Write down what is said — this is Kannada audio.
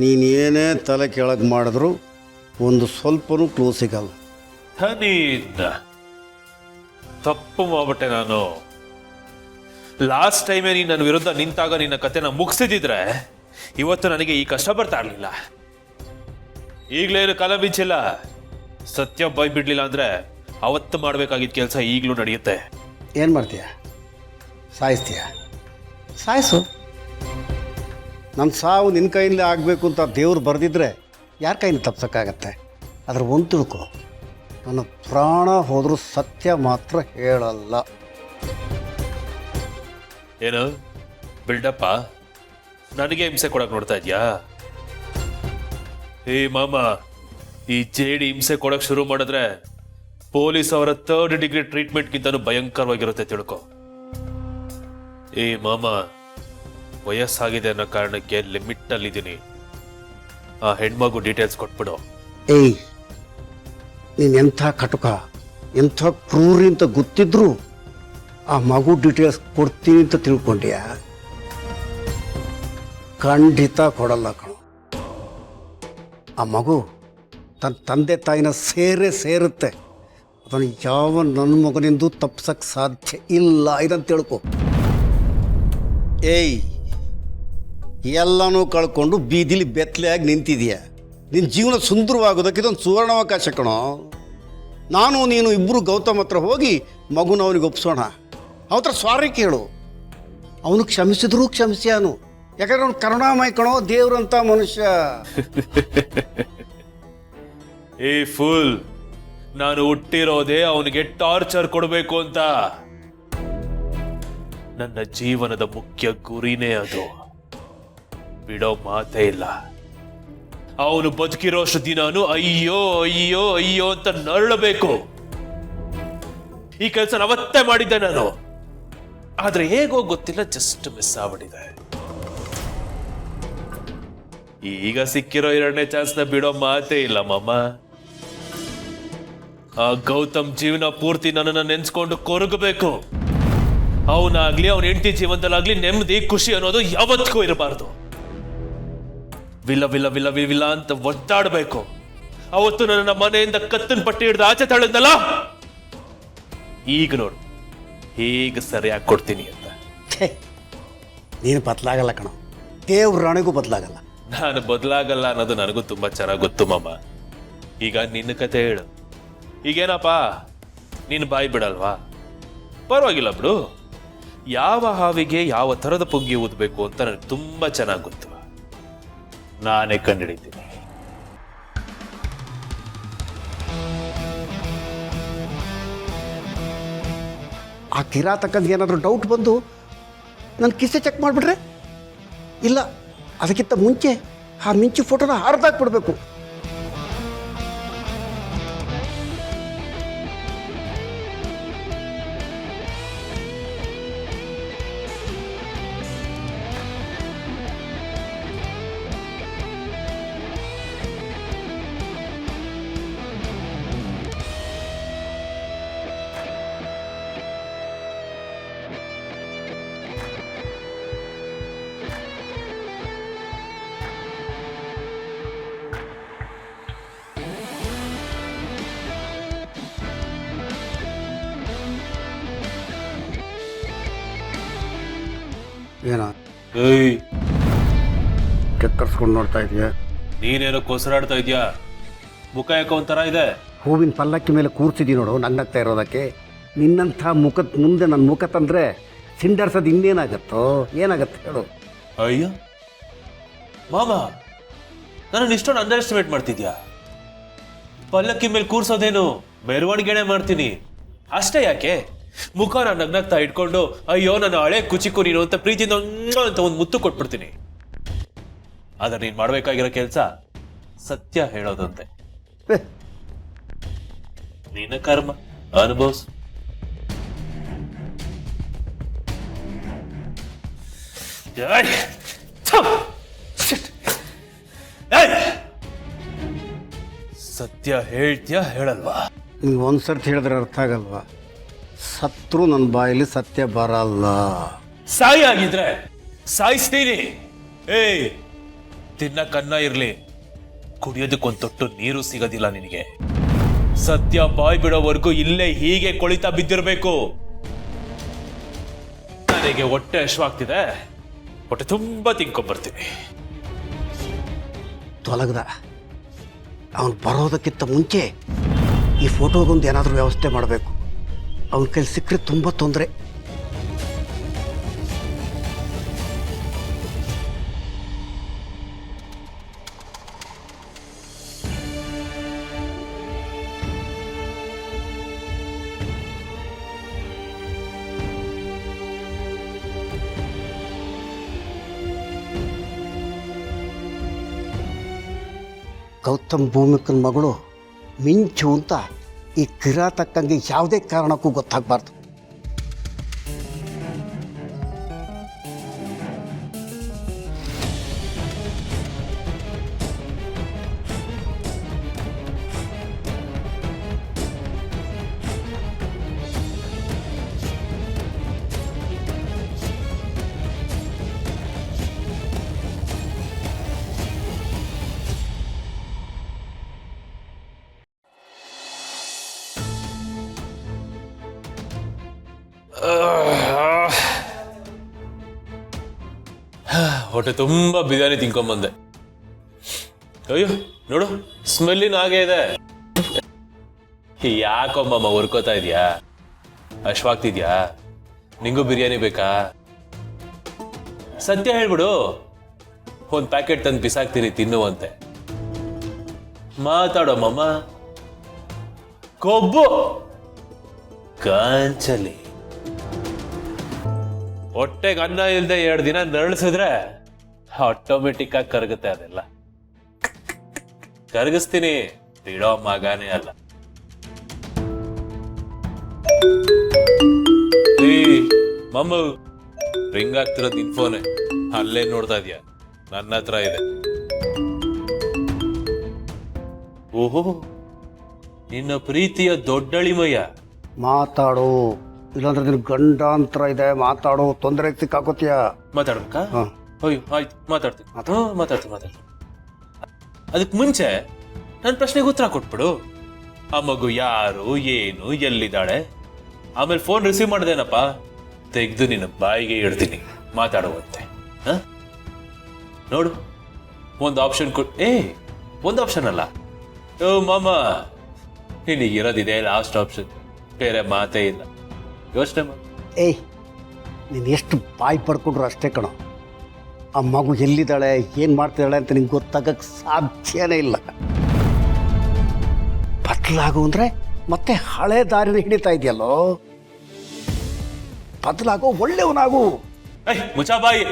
ನೀನೇನೇ ತಲೆ ಕೆಳಗೆ ಮಾಡಿದ್ರು ಒಂದು ಸ್ವಲ್ಪನೂ ಕ್ಲೂ ಸಿಗಲ್ಲ. ನೀನ್ ತಪ್ಪು ಮಾಡ್ಬಿಟ್ಟೆ ನಾನು. ಲಾಸ್ಟ್ ಟೈಮೇ ನೀನು ನನ್ನ ವಿರುದ್ಧ ನಿಂತಾಗ ನಿನ್ನ ಕತೆನ ಮುಗಿಸಿದ್ರೆ ಇವತ್ತು ನನಗೆ ಈ ಕಷ್ಟ ಬರ್ತಾ ಇರಲಿಲ್ಲ. ಈಗಲೇನು ಕಾಲ ಬಿಚ್ಚಿಲ್ಲ. ಸತ್ಯ ಬೈ ಬಿಡ್ಲಿಲ್ಲ ಅಂದ್ರೆ ಅವತ್ತು ಮಾಡಬೇಕಾಗಿದ್ದ ಕೆಲಸ ಈಗಲೂ ನಡೆಯುತ್ತೆ. ಏನು ಮಾಡ್ತೀಯ? ಸಾಯಿಸ್ತೀಯ? ಸಾಯಿಸು. ನನ್ನ ಸಾವು ನಿನ್ನ ಕೈಯಲ್ಲಿ ಆಗಬೇಕು ಅಂತ ದೇವ್ರು ಬರೆದಿದ್ರೆ ಯಾರ ಕೈಯಿಂದ ತಪ್ಸೋಕ್ಕಾಗತ್ತೆ? ಅದ್ರ ಒಂದು ತಿಳ್ಕೊ, ನನ್ನ ಪ್ರಾಣ ಹೋದರೂ ಸತ್ಯ ಮಾತ್ರ ಹೇಳಲ್ಲ. ಏನು ಬಿಲ್ಡಪ್ಪ? ನನಗೆ ಹಿಂಸೆ ಕೊಡಕ್ಕೆ ನೋಡ್ತಾ ಇದ್ಯಾ? ಏ ಮಾಮ, ಈ ಜೇಡಿ ಹಿಂಸೆ ಕೊಡಕ್ಕೆ ಶುರು ಮಾಡಿದ್ರೆ ಪೊಲೀಸ್ ಅವರ 3rd ಡಿಗ್ರಿ ಟ್ರೀಟ್ಮೆಂಟ್ಗಿಂತನೂ ಭಯಂಕರವಾಗಿರುತ್ತೆ ತಿಳ್ಕೊ. ಏ ಮಾಮ, ವಯಸ್ಸಾಗಿದೆ ಅನ್ನೋ ಕಾರಣಕ್ಕೆ ಲಿಮಿಟಲ್ಲಿದ್ದೀನಿ. ಆ ಹೆಣ್ಮಗು ಡೀಟೇಲ್ಸ್ ಕೊಟ್ಬಿಡು. ಏಯ್, ನೀನು ಎಂಥ ಕಟುಕ, ಎಂಥ ಕ್ರೂರಿ ಅಂತ ಗೊತ್ತಿದ್ರು ಆ ಮಗು ಡೀಟೇಲ್ಸ್ ಕೊಡ್ತೀನಿ ಅಂತ ತಿಳ್ಕೊಂಡ್ಯಾ? ಖಂಡಿತ ಕೊಡಲ್ಲ ಕಣೋ. ಆ ಮಗು ತನ್ನ ತಂದೆ ತಾಯಿನ ಸೇರುತ್ತೆ. ಅದನ್ನು ಯಾವ ನನ್ನ ಮಗನಿಂದ ತಪ್ಸಕ್ಕೆ ಸಾಧ್ಯ ಇಲ್ಲ, ಇದಂತ ತಿಳ್ಕೊ. ಏಯ್, ಎಲ್ಲನೂ ಕಳ್ಕೊಂಡು ಬೀದಿಲಿ ಬೆತ್ತಲೆಯಾಗಿ ನಿಂತಿದೆಯಾ. ನಿನ್ನ ಜೀವನ ಸುಂದರವಾಗೋದಕ್ಕೆ ಇದೊಂದು ಸುವರ್ಣಾವಕಾಶ ಕಣೋ. ನಾನು ನೀನು ಇಬ್ಬರು ಗೌತಮ್ ಹತ್ರ ಹೋಗಿ ಮಗುನ ಅವನಿಗೆ ಒಪ್ಸೋಣ. ಅವತ್ರ ಸಾರಿ ಕೇಳು. ಅವನು ಕ್ಷಮಿಸಿದ್ರೂ ಕ್ಷಮಿಸ್ಯಾನು. ಯಾಕಂದ್ರೆ ಅವನು ಕರುಣಾಮಯ ಕಣೋ, ದೇವ್ರಂತ ಮನುಷ್ಯ. ಏ ಫುಲ್, ನಾನು ಹುಟ್ಟಿರೋದೇ ಅವನಿಗೆ ಟಾರ್ಚರ್ ಕೊಡಬೇಕು ಅಂತ. ನನ್ನ ಜೀವನದ ಮುಖ್ಯ ಗುರಿನೇ ಅದು. ಬಿಡೋ ಮಾತೇ ಇಲ್ಲ. ಅವನು ಬದುಕಿರೋಷ್ಟು ದಿನಾನು ಅಯ್ಯೋ ಅಯ್ಯೋ ಅಯ್ಯೋ ಅಂತ ನರಳಬೇಕು. ಈ ಕೆಲಸ ಅವತ್ತೇ ಮಾಡಿದ್ದೆ ನಾನು. ಆದ್ರೆ ಹೇಗೋ ಗೊತ್ತಿಲ್ಲ, ಜಸ್ಟ್ ಮಿಸ್ ಆಗ್ಬಿಟ್ಟಿದೆ. ಈಗ ಸಿಕ್ಕಿರೋ 2ನೇ ಚಾನ್ಸ್ನ ಬಿಡೋ ಮಾತೇ ಇಲ್ಲ ಮಾಮ. ಆ ಗೌತಮ್ ಜೀವನ ಪೂರ್ತಿ ನನ್ನನ್ನು ನೆನ್ಸ್ಕೊಂಡು ಕೊರಗಬೇಕು. ಅವನಾಗ್ಲಿ ಅವನ ಹೆಂಡತಿ ಜೀವನದಲ್ಲಾಗ್ಲಿ ನೆಮ್ಮದಿ ಖುಷಿ ಅನ್ನೋದು ಯಾವತ್ತಿಗೂ ಇರಬಾರ್ದು. ವಿಲ್ಲ ವಿಲ್ಲ ವಿಲ್ಲ ವಿಲ್ಲ ಅಂತ ಒದ್ದಾಡಬೇಕು. ಅವತ್ತು ನನ್ನ ಮನೆಯಿಂದ ಕತ್ತನ್ ಪಟ್ಟಿ ಹಿಡಿದು ಆಚೆ ತಳ್ಳದಲ್ಲ, ಈಗ ನೋಡು ಹೇಗೆ ಸರಿಯಾಗಿ ಕೊಡ್ತೀನಿ ಅಂತ. ನೀನು ಬದಲಾಗಲ್ಲ ಕಣೋ, ದೇವ್ರ ರಾಣಿಗೂ ಬದಲಾಗಲ್ಲ. ನಾನು ಬದಲಾಗಲ್ಲ ಅನ್ನೋದು ನನಗೂ ತುಂಬಾ ಚೆನ್ನಾಗಿ ಗೊತ್ತು ಮಾಮ. ಈಗ ನಿನ್ನ ಕತೆ ಹೇಳು. ಈಗೇನಪ್ಪ, ನೀನು ಬಾಯಿ ಬಿಡಲ್ವಾ? ಪರವಾಗಿಲ್ಲ ಬಿಡು. ಯಾವ ಹಾವಿಗೆ ಯಾವ ಥರದ ಪುಗ್ಗಿ ಊದಬೇಕು ಅಂತ ನನಗೆ ತುಂಬಾ ಚೆನ್ನಾಗಿ ಗೊತ್ತು. ನಾನೇ ಕಂಡುಹಿಡಿತೀನಿ. ಆ ಕಿರಾತಕ್ಕಂದು ಏನಾದರೂ ಡೌಟ್ ಬಂದು ನನ್ನ ಕಿಸೆ ಚೆಕ್ ಮಾಡಿಬಿಟ್ರೆ, ಇಲ್ಲ ಅದಕ್ಕಿಂತ ಮುಂಚೆ ಆ ಮಿಂಚು ಫೋಟೋನ ಹರಿದಾಕ್ಬಿಡ್ಬೇಕು. ಏನೋ ಏಯ್, ಕೆಕ್ಕರ್ಸ್ಕೊಂಡು ನೋಡ್ತಾ ಇದೆಯಾ? ನೀನೇನೋ ಕೊಸರಾಡ್ತಾ ಇದ್ಯಾ? ಮುಖ ಯಾಕೋ ಒಂಥರ ಇದೆ. ಹೂವಿನ ಪಲ್ಲಕ್ಕಿ ಮೇಲೆ ಕೂರ್ಸಿದ್ದೀನಿ ನೋಡು ನನ್ನಗ್ತಾ ಇರೋದಕ್ಕೆ. ನಿನ್ನಂಥ ಮುಖದ ಮುಂದೆ ನನ್ನ ಮುಖ ತಂದರೆ ಸಿಂಡರ್ಸೋದು ಇನ್ನೇನಾಗತ್ತೋ? ಏನಾಗತ್ತೆ ಹೇಳು? ಅಯ್ಯೋ ಮಾಮ, ನನ್ನನ್ನು ಇಷ್ಟೊಂದು ಅಂಡರ್ ಎಸ್ಟಿಮೇಟ್ ಮಾಡ್ತಿದ್ಯಾ? ಪಲ್ಲಕ್ಕಿ ಮೇಲೆ ಕೂರ್ಸೋದೇನು ಮೆರವಣಿಗೆನೆ ಮಾಡ್ತೀನಿ ಅಷ್ಟೇ. ಯಾಕೆ ಮುಖ ನಾನು ನಗ್ನಗ್ತಾ ಇಟ್ಕೊಂಡು ಅಯ್ಯೋ ನನ್ನ ಹಳೆ ಕುಚಿಕು ನೀನು ಅಂತ ಪ್ರೀತಿಯಿಂದ ಅಂತ ಒಂದು ಮುತ್ತು ಕೊಟ್ಬಿಡ್ತೀನಿ. ಆದ್ರೆ ನೀನ್ ಮಾಡ್ಬೇಕಾಗಿರೋ ಕೆಲಸ ಸತ್ಯ ಹೇಳೋದಂತೆ. ನಿನ್ನ ಕರ್ಮ ಅನುಭವಿಸು. ಸತ್ಯ ಹೇಳ್ತೀಯಾ ಹೇಳಲ್ವಾ? ನೀವು ಒಂದ್ಸರ್ತಿ ಹೇಳಿದ್ರೆ ಅರ್ಥ ಆಗಲ್ವಾ? ಸತ್ರು ನನ್ನ ಬಾಯಲ್ಲಿ ಸತ್ಯ ಬರಲ್ಲ. ಸಾಯಿ ಆಗಿದ್ರೆ ಸಾಯಿಸ್ತೀನಿ. ಏಯ್, ತಿನ್ನಕ್ಕನ್ನ ಇರ್ಲಿ, ಕುಡಿಯೋದಕ್ಕೊಂದು ತೊಟ್ಟು ನೀರು ಸಿಗೋದಿಲ್ಲ ನಿನಗೆ. ಸತ್ಯ ಬಾಯ್ ಬಿಡೋವರೆಗೂ ಇಲ್ಲೇ ಹೀಗೆ ಕೊಳಿತಾ ಬಿದ್ದಿರ್ಬೇಕು. ನನಗೆ ಹೊಟ್ಟೆ ಹಶ್ವಾಗ್ತಿದೆ, ಹೊಟ್ಟೆ ತುಂಬಾ ತಿನ್ಕೊಂಡ್ಬರ್ತೀನಿ. ತೊಲಗದ ಅವನು ಬರೋದಕ್ಕಿಂತ ಮುಂಚೆ ಈ ಫೋಟೋದೊಂದು ಏನಾದರೂ ವ್ಯವಸ್ಥೆ ಮಾಡಬೇಕು. ಅವನ ಕೈಲಿ ಸಿಕ್ಕರೆ ತುಂಬ ತೊಂದರೆ. ಗೌತಮ್ ಭೂಮಿಕನ ಮಗಳು ಮಿಂಚು ಅಂತ ಈ ಕಿರಾತಕ್ಕಂಗೆ ಯಾವುದೇ ಕಾರಣಕ್ಕೂ ಗೊತ್ತಾಗಬಾರ್ದು. ಹೊಟ್ಟೆ ತುಂಬಾ ಬಿರಿಯಾನಿ ತಿನ್ಕೊಂಬಂದೆ. ಅಯ್ಯೋ ನೋಡು, ಸ್ಮೆಲ್ಲಿನ ಹಾಗೆ ಇದೆ. ಯಾಕೊಮ್ಮಮ್ಮ ಹುರ್ಕೋತಾ ಇದೀಯಾ? ಹಶ್ವಾಗ್ತಿದ್ಯಾ? ನಿಂಗೂ ಬಿರಿಯಾನಿ ಬೇಕಾ? ಸತ್ಯ ಹೇಳ್ಬಿಡು, ಒಂದ್ ಪ್ಯಾಕೆಟ್ ತಂದು ಬಿಸಾಕ್ತೀನಿ ತಿನ್ನುವಂತೆ. ಮಾತಾಡೋಮ್ಮಮ್ಮ. ಕೊಬ್ಬು ಕಾಂಚಲಿ. ಹೊಟ್ಟೆಗೆ ಅನ್ನ ಇಲ್ದೆ 2 ದಿನ ನರಳಿಸಿದ್ರೆ ಆಟೋಮೆಟಿಕ್ ಆಗಿ ಕರಗುತ್ತೆ. ಅದೆಲ್ಲ ಕರಗಿಸ್ತೀನಿ, ಬಿಡೋ ಮಗಾನೇ ಅಲ್ಲ. ಮಮ್ಮ ರಿಂಗ್ ಆಗ್ತಿರೋದು ನಿನ್ ಫೋನೆ, ಅಲ್ಲೇ ನೋಡ್ತಾ ಇದೀಯ? ನನ್ನ ಹತ್ರ ಇದೆ. ಓಹೋ, ನಿನ್ನ ಪ್ರೀತಿಯ ದೊಡ್ಡಳಿಮಯ್ಯ. ಮಾತಾಡು, ಇಲ್ಲಾಂದ್ರೆ ನಿನ್ ಗಂಡಾಂತರ ಇದೆ. ಮಾತಾಡು, ತೊಂದರೆಗೆ ಸಿಕ್ಕಾಕೋತೀಯ. ಮಾತಾಡ್ಬೇಕಾ? ಅಯ್ಯೋ ಆಯ್ತು, ಮಾತಾಡ್ತೀನಿ. ಮಾತಾಡ್ತೀನಿ. ಅದಕ್ಕೆ ಮುಂಚೆ ನನ್ನ ಪ್ರಶ್ನೆಗೆ ಉತ್ತರ ಕೊಟ್ಬಿಡು. ಆ ಮಗು ಯಾರು, ಏನು, ಎಲ್ಲಿದ್ದಾಳೆ? ಆಮೇಲೆ ಫೋನ್ ರಿಸೀವ್ ಮಾಡ್ದೇನಪ್ಪ, ತೆಗೆದು ನಿನ್ನ ಬಾಯಿಗೆ ಇಡ್ತೀನಿ ಮಾತಾಡುವಂತೆ. ನೋಡು, ಒಂದು ಆಪ್ಷನ್ ಒಂದು ಆಪ್ಷನ್ ಅಲ್ಲ. ಓ ಮಾಮ, ನಿನಗಿರೋದಿದೆ ಲಾಸ್ಟ್ ಆಪ್ಷನ್, ಬೇರೆ ಮಾತೇ ಇಲ್ಲ. ಯೋಚನೆ ಮಾಡಿ. ಏಯ್, ನೀನು ಎಷ್ಟು ಬಾಯಿ ಪಡ್ಕೊಂಡ್ರು ಅಷ್ಟೇ ಕಣೋ. ಆ ಮಗು ಎಲ್ಲಿದ್ದಾಳೆ, ಏನು ಮಾಡ್ತಿದ್ದಾಳೆ ಅಂತ ನಿಂಗೆ ಗೊತ್ತಾಗಕ್ಕೆ ಸಾಧ್ಯನೇ ಇಲ್ಲ. ಬದಲಾಗು ಅಂದರೆ ಮತ್ತೆ ಹಳೆ ದಾರಿನ ಹಿಡಿತಾ ಇದೆಯಲ್ಲೋ. ಬದಲಾಗೋ, ಒಳ್ಳೆಯವನಾಗು. ಮುಚ್ಚಾ ಬಾಯಿ.